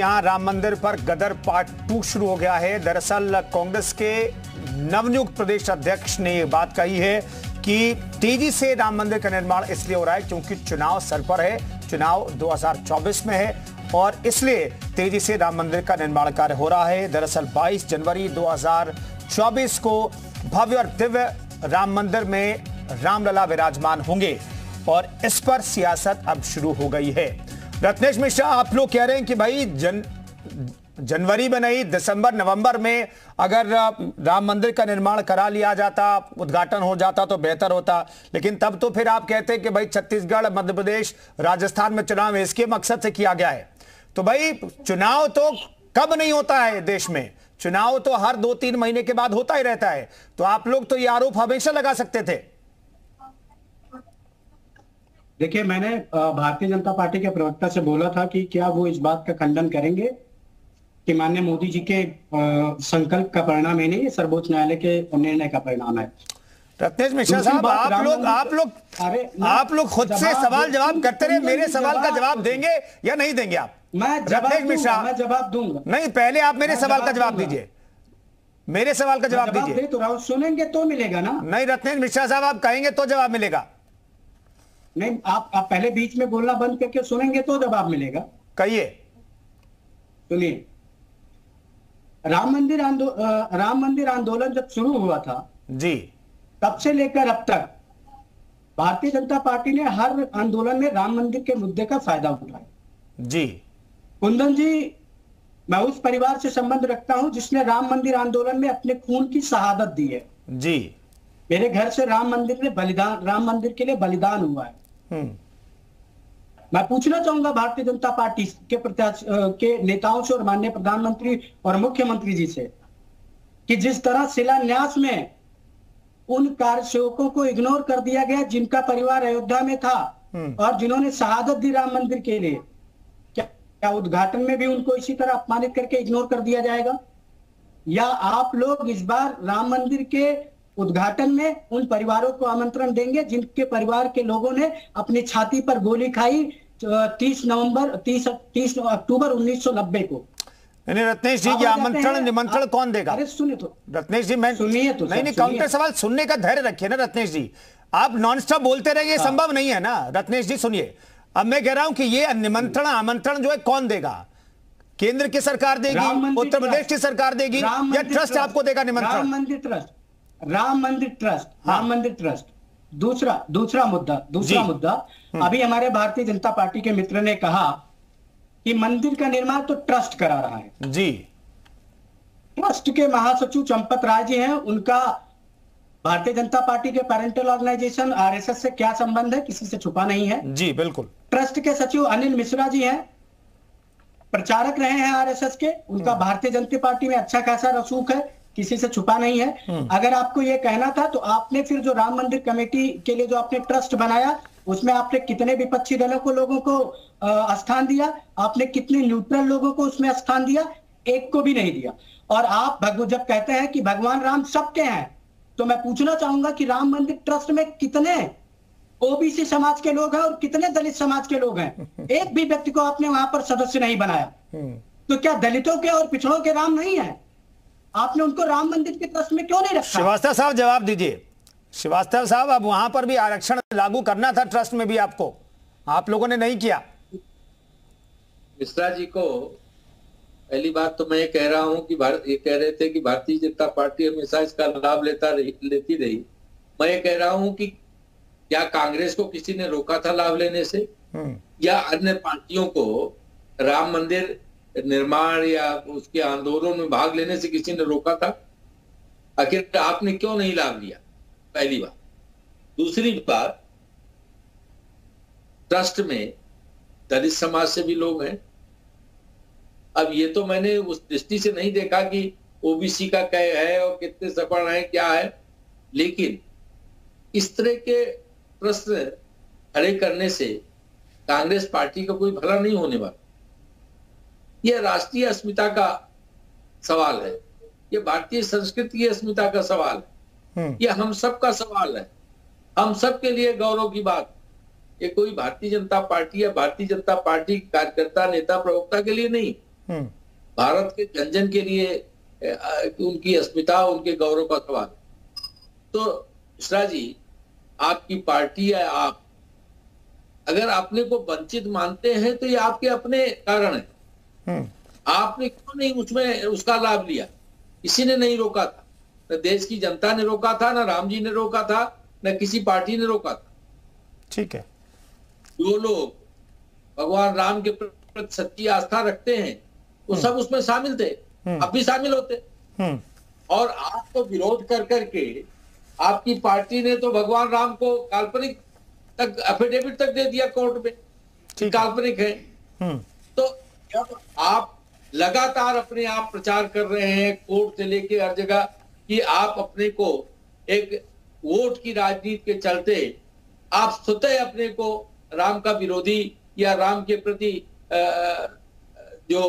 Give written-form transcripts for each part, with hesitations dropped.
यहाँ राम मंदिर पर गदर पार्ट 2 शुरू हो गया है। दरअसल कांग्रेस के नवनियुक्त प्रदेश अध्यक्ष ने ये बात कही है कि तेजी से राम मंदिर का निर्माण इसलिए हो रहा है क्योंकि चुनाव सर पर है, चुनाव 2024 में है और इसलिए तेजी से राम मंदिर का निर्माण कार्य हो रहा है। दरअसल 22 जनवरी 2024 को भव्य और दिव्य राम मंदिर में रामलला विराजमान होंगे और इस पर सियासत अब शुरू हो गई है। रत्नेश मिश्रा, आप लोग कह रहे हैं कि भाई जनवरी में नहीं, दिसंबर नवंबर में अगर राम मंदिर का निर्माण करा लिया जाता, उद्घाटन हो जाता तो बेहतर होता, लेकिन तब तो फिर आप कहते हैं कि भाई छत्तीसगढ़, मध्य प्रदेश, राजस्थान में चुनाव इसके मकसद से किया गया है। तो भाई चुनाव तो कब नहीं होता है देश में, चुनाव तो हर 2-3 महीने के बाद होता ही रहता है। तो आप लोग तो ये आरोप हमेशा लगा सकते थे। देखिए, मैंने भारतीय जनता पार्टी के प्रवक्ता से बोला था कि क्या वो इस बात का खंडन करेंगे कि माननीय मोदी जी के संकल्प का परिणाम है, नहीं, सर्वोच्च न्यायालय के निर्णय का परिणाम है। रत्नेश मिश्रा साहब, आप लोग खुद से सवाल जवाब करते रहे। मेरे सवाल का जवाब देंगे या नहीं देंगे आप? रत्नेश मिश्रा, मैं जवाब दूंगा। नहीं, पहले आप मेरे सवाल का जवाब दीजिए। मेरे सवाल का जवाब दीजिए। तो सुनेंगे तो मिलेगा ना। नहीं रत्नेश मिश्रा साहब, आप कहेंगे तो जवाब मिलेगा। नहीं, आप पहले बीच में बोलना बंद करके सुनेंगे तो जवाब मिलेगा। कहिए। सुनिए, राम मंदिर आंदोलन जब शुरू हुआ था जी, तब से लेकर अब तक भारतीय जनता पार्टी ने हर आंदोलन में राम मंदिर के मुद्दे का फायदा उठाया। जी कुंदन जी, मैं उस परिवार से संबंध रखता हूं जिसने राम मंदिर आंदोलन में अपने खून की शहादत दी है। जी, मेरे घर से राम मंदिर के लिए बलिदान हुआ है। मैं पूछना चाहूंगा भारतीय जनता पार्टी के नेताओं से और माननीय प्रधानमंत्री और मुख्यमंत्री जी से कि जिस तरह शिलान्यास में उन कार्यसेवकों को इग्नोर कर दिया गया जिनका परिवार अयोध्या में था और जिन्होंने शहादत दी राम मंदिर के लिए, क्या उद्घाटन में भी उनको इसी तरह अपमानित करके इग्नोर कर दिया जाएगा? या आप लोग इस बार राम मंदिर के उद्घाटन में उन परिवारों को आमंत्रण देंगे जिनके परिवार के लोगों ने अपनी छाती पर गोली खाई 30 अक्टूबर 1990 को? रत्नेश जी, ये आमंत्रण निमंत्रण कौन देगा? अरे सुनिए तो रत्नेश जी, मैं सुनिए तो नहीं, काउंटर सवाल सुनने का धैर्य रखिए ना रत्नेश जी। आप नॉन स्टॉप बोलते रहेंगे, संभव नहीं है ना। रत्नेश जी सुनिए, अब मैं कह रहा हूं कि ये निमंत्रण आमंत्रण जो है कौन देगा? केंद्र की सरकार देगी, उत्तर प्रदेश की सरकार देगी या ट्रस्ट आपको देगा निमंत्रण? राम मंदिर ट्रस्ट। दूसरा मुद्दा अभी हमारे भारतीय जनता पार्टी के मित्र ने कहा कि मंदिर का निर्माण तो ट्रस्ट करा रहा है। जी, ट्रस्ट के महासचिव चंपत राय जी हैं, उनका भारतीय जनता पार्टी के पेरेंटल ऑर्गेनाइजेशन आरएसएस से क्या संबंध है, किसी से छुपा नहीं है। जी बिल्कुल। ट्रस्ट के सचिव अनिल मिश्रा जी हैं, प्रचारक रहे हैं आरएसएस के, उनका भारतीय जनता पार्टी में अच्छा खासा रसूख है, किसी से छुपा नहीं है। अगर आपको यह कहना था तो आपने फिर जो राम मंदिर कमेटी के लिए जो आपने ट्रस्ट बनाया उसमें आपने कितने विपक्षी दलों को लोगों को स्थान दिया? आपने कितने न्यूट्रल लोगों को उसमें स्थान दिया? एक को भी नहीं दिया। और आप जब कहते हैं कि भगवान राम सबके हैं, तो मैं पूछना चाहूंगा कि राम मंदिर ट्रस्ट में कितने ओबीसी समाज के लोग हैं और कितने दलित समाज के लोग हैं? एक भी व्यक्ति को आपने वहां पर सदस्य नहीं बनाया। तो क्या दलितों के और पिछड़ों के राम नहीं है? आपने उनको राम मंदिर के ट्रस्ट में क्यों नहीं रखा? श्रीवास्तव साहब जवाब दीजिए। श्रीवास्तव साहब, अब वहां पर भी आरक्षण लागू करना था, ट्रस्ट में भी आपको, आप लोगों ने नहीं किया। मिश्रा जी को पहली बात तो मैं ये कह रहा हूं कि ये कह रहे थे कि भारतीय जनता पार्टी हमेशा इसका लाभ लेती रही। मैं ये कह रहा हूं कि क्या कांग्रेस को किसी ने रोका था लाभ लेने से, या अन्य पार्टियों को राम मंदिर निर्माण या उसके आंदोलन में भाग लेने से किसी ने रोका था? आखिर आपने क्यों नहीं लाभ लिया? पहली बात। दूसरी बात, ट्रस्ट में दलित समाज से भी लोग हैं। अब ये तो मैंने उस दृष्टि से नहीं देखा कि ओबीसी का क्या है और कितने सपर्ण है क्या है, लेकिन इस तरह के प्रश्न खड़े करने से कांग्रेस पार्टी का कोई भला नहीं होने वाला। यह राष्ट्रीय अस्मिता का सवाल है, यह भारतीय संस्कृति की अस्मिता का सवाल है, यह हम सब का सवाल है, हम सब के लिए गौरव की बात। ये कोई भारतीय जनता पार्टी या भारतीय जनता पार्टी कार्यकर्ता नेता प्रवक्ता के लिए नहीं, भारत के जन जन के लिए उनकी अस्मिता, उनके गौरव का सवाल। तो मिश्रा जी, आपकी पार्टी या आप अगर अपने को वंचित मानते हैं तो ये आपके अपने कारण है। आपने क्यों नहीं उसमें उसका लाभ लिया? किसी ने नहीं रोका था, न देश की जनता ने रोका था, न राम जी ने रोका था, न किसी पार्टी ने रोका था। ठीक है। जो लोग भगवान राम के प्रति सच्ची आस्था रखते हैं वो सब उसमें शामिल थे, अब भी शामिल होते। और आप तो विरोध कर करके आपकी पार्टी ने तो भगवान राम को काल्पनिक तक एफिडेविट तक दे दिया कोर्ट में कि काल्पनिक है। तो जब आप लगातार अपने आप प्रचार कर रहे हैं कोर्ट से लेके हर जगह कि आप अपने को एक वोट की राजनीति के चलते आप स्वतः अपने को राम का विरोधी या राम के प्रति जो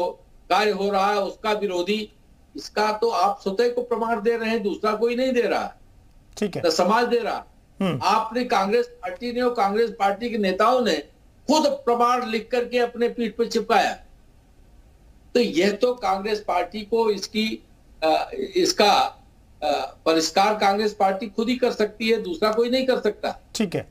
कार्य हो रहा है उसका विरोधी, इसका तो आप स्वतः को प्रमाण दे रहे हैं, दूसरा कोई नहीं दे रहा। ठीक है। तो समाज दे रहा। आपने कांग्रेस पार्टी ने और कांग्रेस पार्टी के नेताओं ने खुद प्रमाण लिख करके अपने पीठ पर चिपकाया। तो यह तो कांग्रेस पार्टी को इसका परिष्कार कांग्रेस पार्टी खुद ही कर सकती है, दूसरा कोई नहीं कर सकता। ठीक है।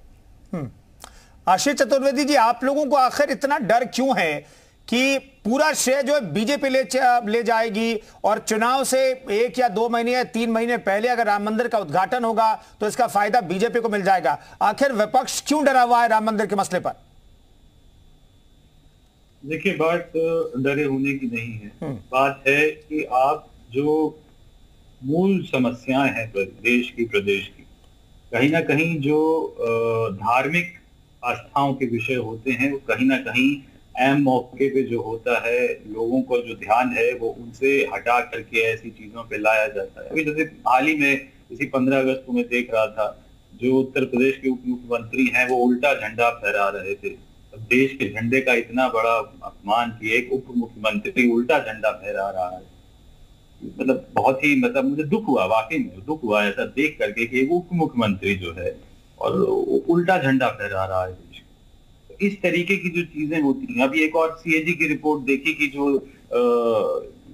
आशीष चतुर्वेदी जी, आप लोगों को आखिर इतना डर क्यों है कि पूरा श्रेय जो है बीजेपी ले जाएगी और चुनाव से 1 या 2 महीने या 3 महीने पहले अगर राम मंदिर का उद्घाटन होगा तो इसका फायदा बीजेपी को मिल जाएगा? आखिर विपक्ष क्यों डरा हुआ है राम मंदिर के मसले पर? देखिए, बात डरे होने की नहीं है। बात है कि आप जो मूल समस्याएं हैं प्रदेश की, कहीं ना कहीं जो धार्मिक आस्थाओं के विषय होते हैं वो कहीं ना कहीं अहम मौके पे जो होता है, लोगों को जो ध्यान है वो उनसे हटा करके ऐसी चीजों पे लाया जाता है। अभी जैसे हाल ही में इसी 15 अगस्त को मैं देख रहा था, जो उत्तर प्रदेश के उप मुख्यमंत्री हैं वो उल्टा झंडा फहरा रहे थे। देश के झंडे का इतना बड़ा अपमान किया, एक उप मुख्यमंत्री उल्टा झंडा फहरा रहा है। मतलब बहुत ही मुझे दुख हुआ, वाकई में दुख हुआ ऐसा देख करके कि एक उप मुख्यमंत्री जो है और उल्टा झंडा फहरा रहा है। इस तरीके की जो चीजें होती हैं, अभी एक और सीएजी की रिपोर्ट देखी कि जो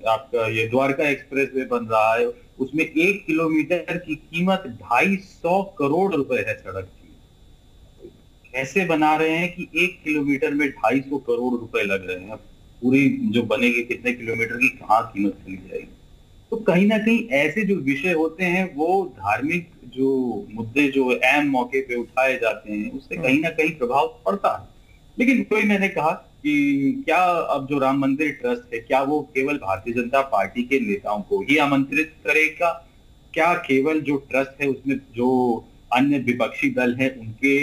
आपका ये द्वारका एक्सप्रेस वे बन रहा है उसमें 1 किलोमीटर की कीमत 250 करोड़ रुपए है सड़क की। कैसे बना रहे हैं कि 1 किलोमीटर में 250 करोड़ रुपए लग रहे हैं? पूरी जो बनेगी कितने किलोमीटर की कहाँ कीमत चली जाएगी? तो कहीं ना कहीं ऐसे जो विषय होते हैं वो धार्मिक जो मुद्दे जो अहम मौके पे उठाए जाते हैं उससे कहीं ना कहीं प्रभाव पड़ता है। लेकिन कोई मैंने कहा कि क्या अब जो राम मंदिर ट्रस्ट है क्या वो केवल भारतीय जनता पार्टी के नेताओं को ही आमंत्रित करेगा? क्या केवल जो ट्रस्ट है उसमें जो अन्य विपक्षी दल है उनके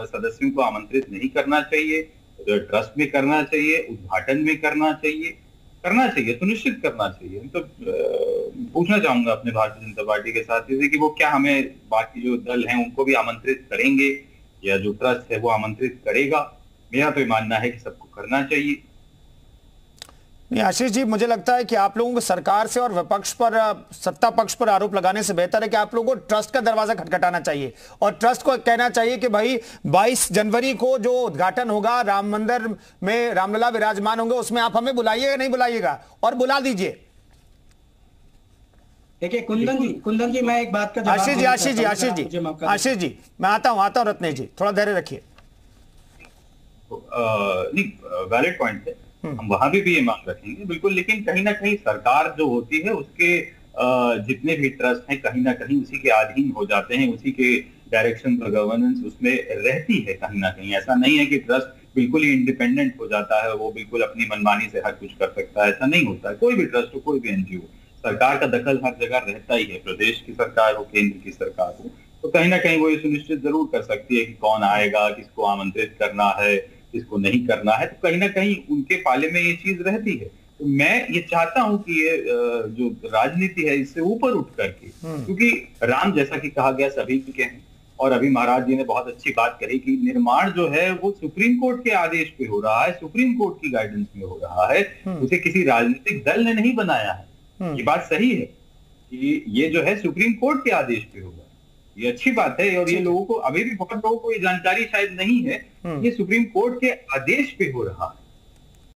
सदस्यों को आमंत्रित नहीं करना चाहिए? ट्रस्ट में करना चाहिए, उद्घाटन में करना चाहिए, सुनिश्चित करना चाहिए। तो पूछना चाहूंगा अपने भारतीय जनता पार्टी के साथी से कि वो क्या हमें बाकी जो दल हैं उनको भी आमंत्रित करेंगे या जो ट्रस्ट है वो आमंत्रित करेगा? मेरा तो मानना है कि सबको करना चाहिए। नहीं आशीष जी, मुझे लगता है कि आप लोगों को सरकार से और विपक्ष पर, सत्ता पक्ष पर आरोप लगाने से बेहतर है कि आप लोगों को ट्रस्ट का दरवाजा खटखटाना चाहिए और ट्रस्ट को कहना चाहिए कि भाई 22 जनवरी को जो उद्घाटन होगा राम मंदिर में रामलला विराजमान होंगे, उसमें आप हमें बुलाइएगा नहीं बुलाइएगा और बुला दीजिए। देखिए कुंदन जी मैं एक बात का जवाब आशीष जी मैं आता हूं रत्नेश जी, थोड़ा धैर्य रखिए। वैलिड पॉइंट है, हम वहां भी ये मांग रखेंगे बिल्कुल। लेकिन कहीं ना कहीं सरकार जो होती है उसके जितने भी ट्रस्ट हैं कहीं ना कहीं उसी के अधीन हो जाते हैं, उसी के डायरेक्शन पर गवर्नेंस उसमें रहती है। कहीं ना कहीं ऐसा नहीं है कि ट्रस्ट बिल्कुल ही इंडिपेंडेंट हो जाता है, वो बिल्कुल अपनी मनमानी से हर कुछ कर सकता है, ऐसा नहीं होता है। कोई भी ट्रस्ट हो, कोई भी एनजीओ, सरकार का दखल हर जगह रहता ही है, प्रदेश की सरकार हो, केंद्र की सरकार हो। तो कहीं ना कहीं वो ये सुनिश्चित जरूर कर सकती है कि कौन आएगा, किसको आमंत्रित करना है, किसको नहीं करना है। तो कहीं ना कहीं उनके पाले में ये चीज रहती है। तो मैं ये चाहता हूं कि ये जो राजनीति है इससे ऊपर उठ करके, क्योंकि राम जैसा कि कहा गया सभी के हैं और अभी महाराज जी ने बहुत अच्छी बात कही कि निर्माण जो है वो सुप्रीम कोर्ट के आदेश पे हो रहा है, सुप्रीम कोर्ट की गाइडेंस में हो रहा है, उसे किसी राजनीतिक दल ने नहीं बनाया है। ये बात सही है कि ये जो है सुप्रीम कोर्ट के आदेश पे होगा, ये अच्छी बात है। और ये लोगों को, अभी भी बहुत लोगों को ये जानकारी शायद नहीं है, ये सुप्रीम कोर्ट के आदेश पे हो रहा है।